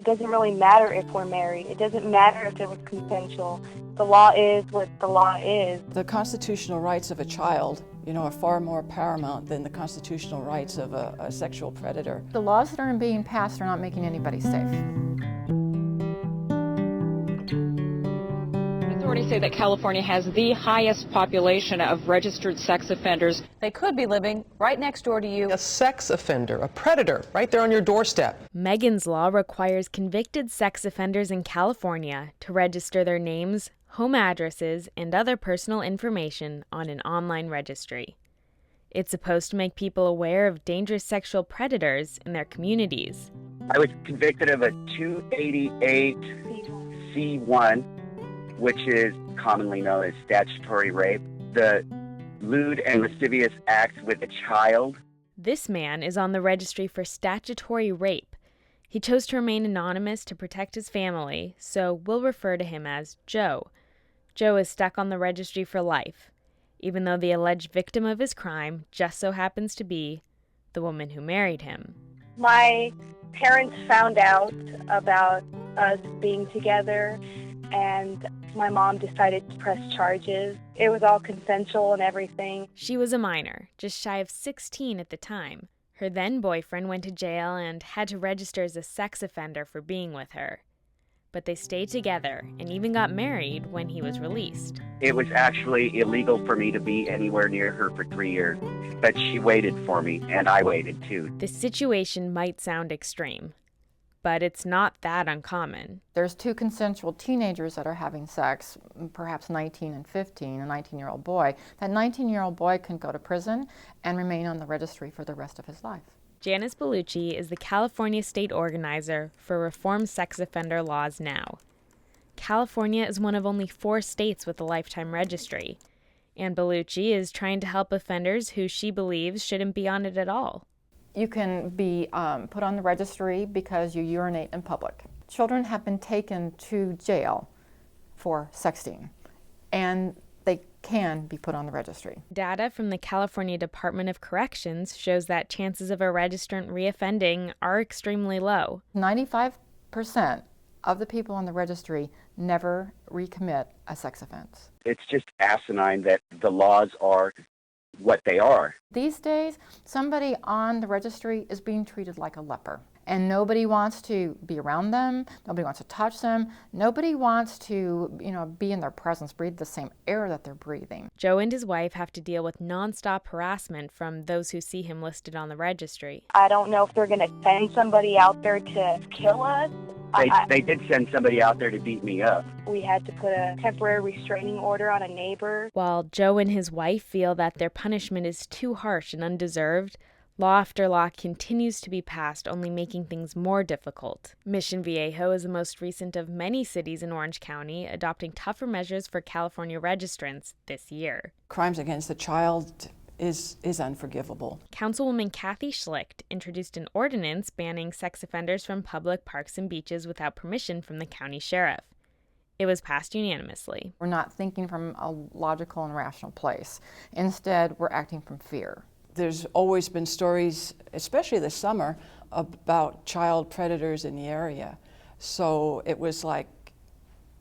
doesn't really matter if we're married. It doesn't matter if it was consensual. The law is what the law is. The constitutional rights of a child, are far more paramount than the constitutional rights of a sexual predator. The laws that are being passed are not making anybody safe. Authorities say that California has the highest population of registered sex offenders. They could be living right next door to you. A sex offender, a predator, right there on your doorstep. Megan's Law requires convicted sex offenders in California to register their names, home addresses, and other personal information on an online registry. It's supposed to make people aware of dangerous sexual predators in their communities. I was convicted of a 288C1, which is commonly known as statutory rape, the lewd and lascivious acts with a child. This man is on the registry for statutory rape. He chose to remain anonymous to protect his family, so we'll refer to him as Joe. Joe is stuck on the registry for life, even though the alleged victim of his crime just so happens to be the woman who married him. My parents found out about us being together, and my mom decided to press charges. It was all consensual and everything. She was a minor, just shy of 16 at the time. Her then-boyfriend went to jail and had to register as a sex offender for being with her. But they stayed together and even got married when he was released. It was actually illegal for me to be anywhere near her for 3 years, but she waited for me, and I waited too. The situation might sound extreme, but it's not that uncommon. There's two consensual teenagers that are having sex, perhaps 19 and 15, a 19-year-old boy. That 19-year-old boy can go to prison and remain on the registry for the rest of his life. Janice Bellucci is the California state organizer for Reform Sex Offender Laws Now. California is one of only 4 states with a lifetime registry, and Bellucci is trying to help offenders who she believes shouldn't be on it at all. You can be put on the registry because you urinate in public. Children have been taken to jail for sexting, and they can be put on the registry. Data from the California Department of Corrections shows that chances of a registrant reoffending are extremely low. 95% of the people on the registry never recommit a sex offense. It's just asinine that the laws are what they are. These days, somebody on the registry is being treated like a leper. And nobody wants to be around them, nobody wants to touch them, nobody wants to, be in their presence, breathe the same air that they're breathing. Joe and his wife have to deal with nonstop harassment from those who see him listed on the registry. I don't know if they're going to send somebody out there to kill us. They did send somebody out there to beat me up. We had to put a temporary restraining order on a neighbor. While Joe and his wife feel that their punishment is too harsh and undeserved, law after law continues to be passed, only making things more difficult. Mission Viejo is the most recent of many cities in Orange County adopting tougher measures for California registrants this year. Crimes against the child is unforgivable. Councilwoman Kathy Schlicht introduced an ordinance banning sex offenders from public parks and beaches without permission from the county sheriff. It was passed unanimously. We're not thinking from a logical and rational place. Instead, we're acting from fear. There's always been stories, especially this summer, about child predators in the area. So it was like,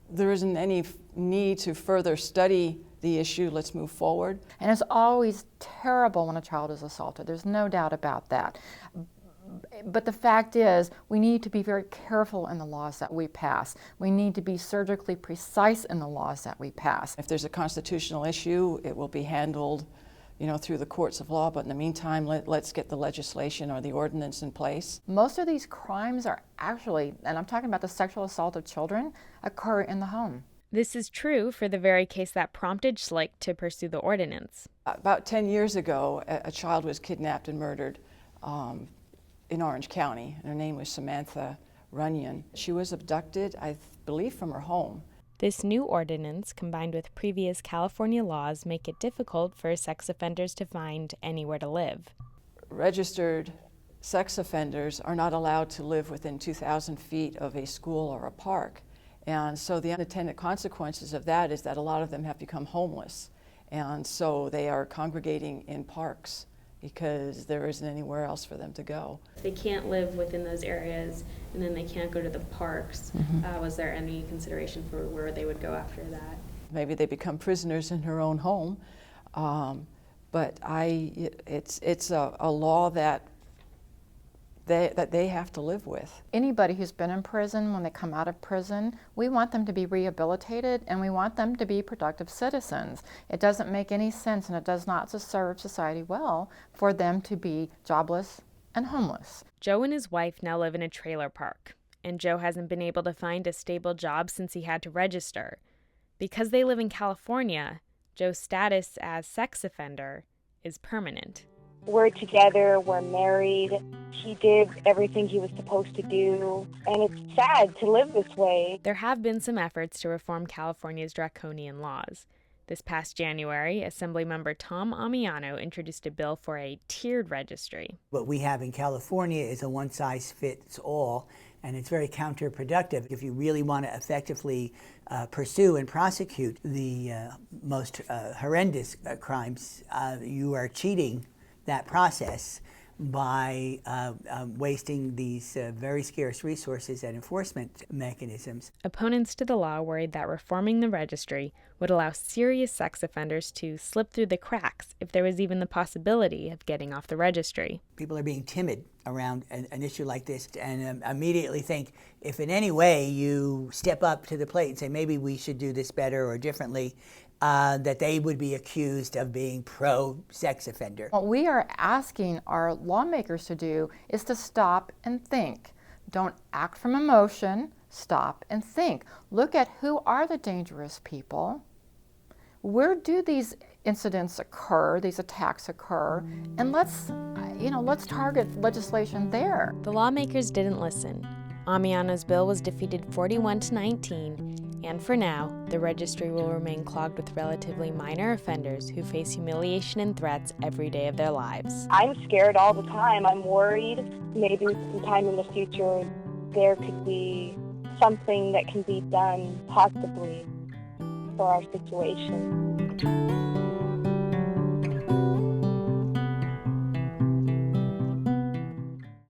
there isn't any need to further study the issue, let's move forward. And it's always terrible when a child is assaulted, there's no doubt about that. But the fact is, we need to be very careful in the laws that we pass. We need to be surgically precise in the laws that we pass. If there's a constitutional issue, it will be handled through the courts of law, but in the meantime, let's get the legislation or the ordinance in place. Most of these crimes are actually, and I'm talking about the sexual assault of children, occur in the home. This is true for the very case that prompted Schlicht to pursue the ordinance. About 10 years ago, a child was kidnapped and murdered in Orange County. Her name was Samantha Runyon. She was abducted, I believe, from her home. This new ordinance, combined with previous California laws, make it difficult for sex offenders to find anywhere to live. Registered sex offenders are not allowed to live within 2,000 feet of a school or a park. And so the unintended consequences of that is that a lot of them have become homeless. And so they are congregating in parks because there isn't anywhere else for them to go. They can't live within those areas, and then they can't go to the parks. Was there any consideration for where they would go after that? Maybe they become prisoners in their own home, but it's a law that they have to live with. Anybody who's been in prison, when they come out of prison, we want them to be rehabilitated and we want them to be productive citizens. It doesn't make any sense, and it does not serve society well, for them to be jobless and homeless. Joe and his wife now live in a trailer park, and Joe hasn't been able to find a stable job since he had to register. Because they live in California, Joe's status as sex offender is permanent. We're together, we're married. He did everything he was supposed to do, and it's sad to live this way. There have been some efforts to reform California's draconian laws. This past January, Assemblymember Tom Amiano introduced a bill for a tiered registry. What we have in California is a one-size-fits-all, and it's very counterproductive. If you really want to effectively pursue and prosecute the most horrendous crimes, you are cheating that process by wasting these very scarce resources and enforcement mechanisms. Opponents to the law worried that reforming the registry would allow serious sex offenders to slip through the cracks if there was even the possibility of getting off the registry. People are being timid around an issue like this and immediately think if in any way you step up to the plate and say maybe we should do this better or differently, that they would be accused of being pro-sex offender. What we are asking our lawmakers to do is to stop and think. Don't act from emotion, stop and think. Look at who are the dangerous people. Where do these incidents occur, these attacks occur, and let's target legislation there. The lawmakers didn't listen. Amiano's bill was defeated 41-19. And for now, the registry will remain clogged with relatively minor offenders who face humiliation and threats every day of their lives. I'm scared all the time. I'm worried. Maybe sometime in the future there could be something that can be done, possibly, for our situation.